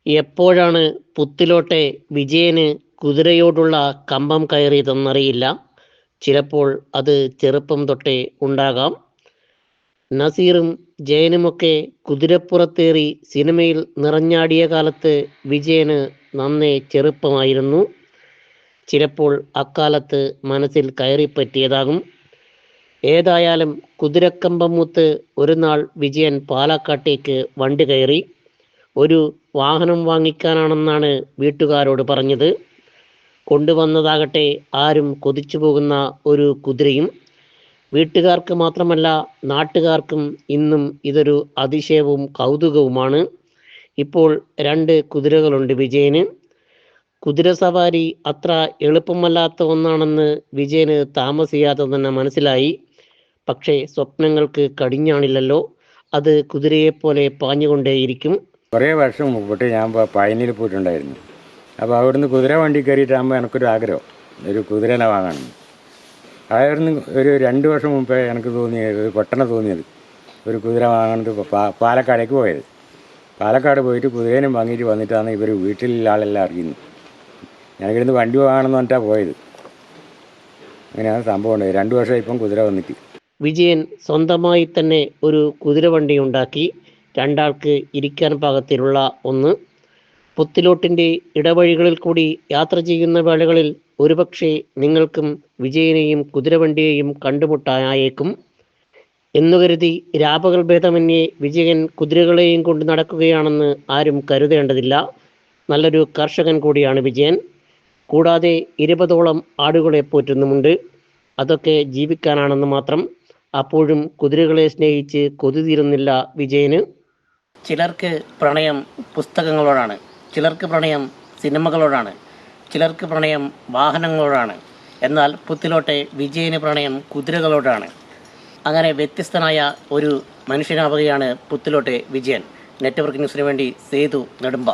എപ്പോഴാണ് പുത്തിലോട്ടെ വിജയന് കുതിരയോടുള്ള കമ്പം കയറിയതെന്നറിയില്ല. ചിലപ്പോൾ അത് ചെറുപ്പം തൊട്ടേ ഉണ്ടാകാം. നസീറും ജയനുമൊക്കെ കുതിരപ്പുറത്തേറി സിനിമയിൽ നിറഞ്ഞാടിയ കാലത്ത് വിജയന് നന്നേ ചെറുപ്പമായിരുന്നു. ചിലപ്പോൾ അക്കാലത്ത് മനസ്സിൽ കയറിപ്പറ്റിയതാകും. ഏതായാലും കുതിരക്കമ്പം മൂത്ത് ഒരു നാൾ വിജയൻ പാലക്കാട്ടേക്ക് വണ്ടി കയറി. ഒരു വാഹനം വാങ്ങിക്കാനാണെന്നാണ് വീട്ടുകാരോട് പറഞ്ഞത്. കൊണ്ടുവന്നതാകട്ടെ ആരും കൊതിച്ചു പോകുന്ന ഒരു കുതിരയും. വീട്ടുകാർക്ക് മാത്രമല്ല, നാട്ടുകാർക്കും ഇന്നും ഇതൊരു അതിശയവും കൗതുകവുമാണ്. ഇപ്പോൾ 2 കുതിരകളുണ്ട് വിജയന്. കുതിരസവാരി അത്ര എളുപ്പമല്ലാത്ത ഒന്നാണെന്ന് വിജയന് താമസിയാതെ തന്നെ മനസ്സിലായി. പക്ഷേ സ്വപ്നങ്ങൾക്ക് കടിഞ്ഞാണില്ലല്ലോ. അത് കുതിരയെപ്പോലെ പാഞ്ഞുകൊണ്ടേയിരിക്കും. കുറേ വർഷം മുമ്പോട്ട് ഞാൻ പഴനിയിൽ പോയിട്ടുണ്ടായിരുന്നു. അപ്പോൾ അവിടുന്ന് കുതിര വണ്ടി കയറിയിട്ടാകുമ്പോൾ എനിക്കൊരു ആഗ്രഹം, ഒരു കുതിരനെ വാങ്ങണം. അതായിരുന്നു ഒരു 2 വർഷം മുമ്പേ എനിക്ക് തോന്നിയത്, പെട്ടെന്ന് തോന്നിയത് ഒരു കുതിര വാങ്ങണത്. പാലക്കാടേക്ക് പോയത്. പാലക്കാട് പോയിട്ട് കുതിരേനും വാങ്ങിയിട്ട് വന്നിട്ടാണ് ഇവർ വീട്ടിലുള്ള ആളെല്ലാം അറിയുന്നത്. ഞാനിവിടുന്ന് വണ്ടി വാങ്ങണമെന്ന് പറഞ്ഞിട്ടാണ് പോയത്. അങ്ങനെയാണ് സംഭവം ഉണ്ടായത്. 2 വർഷം ഇപ്പം കുതിര വന്നിട്ട്. വിജയൻ സ്വന്തമായി തന്നെ ഒരു കുതിരവണ്ടി ഉണ്ടാക്കി. 2 ആൾക്ക് ഇരിക്കാൻ പാകത്തിലുള്ള ഒന്ന്. പുത്തിലോട്ടിൻ്റെ ഇടവഴികളിൽ കൂടി യാത്ര ചെയ്യുന്ന വേളകളിൽ ഒരുപക്ഷെ നിങ്ങൾക്കും വിജയനെയും കുതിരവണ്ടിയെയും കണ്ടുമുട്ടാനായേക്കും. എന്നുകരുതി രാപകൽ ഭേദമന്യേ വിജയൻ കുതിരകളെയും കൊണ്ട് നടക്കുകയാണെന്ന് ആരും കരുതേണ്ടതില്ല. നല്ലൊരു കർഷകൻ കൂടിയാണ് വിജയൻ. കൂടാതെ 20ഓളം ആടുകളെ പോറ്റുന്നുമുണ്ട്. അതൊക്കെ ജീവിക്കാനാണെന്ന് മാത്രം. അപ്പോഴും കുതിരകളെ സ്നേഹിച്ച് കൊതി തീരുന്നില്ല വിജയന്. ചിലർക്ക് പ്രണയം പുസ്തകങ്ങളോടാണ്, ചിലർക്ക് പ്രണയം സിനിമകളോടാണ്, ചിലർക്ക് പ്രണയം വാഹനങ്ങളോടാണ്. എന്നാൽ പുത്തിലോട്ടെ വിജയന് പ്രണയം കുതിരകളോടാണ്. അങ്ങനെ വ്യത്യസ്തനായ ഒരു മനുഷ്യനാവുകയാണ് പുത്തിലോട്ടെ വിജയൻ. നെറ്റ്വർക്ക് ന്യൂസിന് വേണ്ടി സേതു നെടുമ്പ.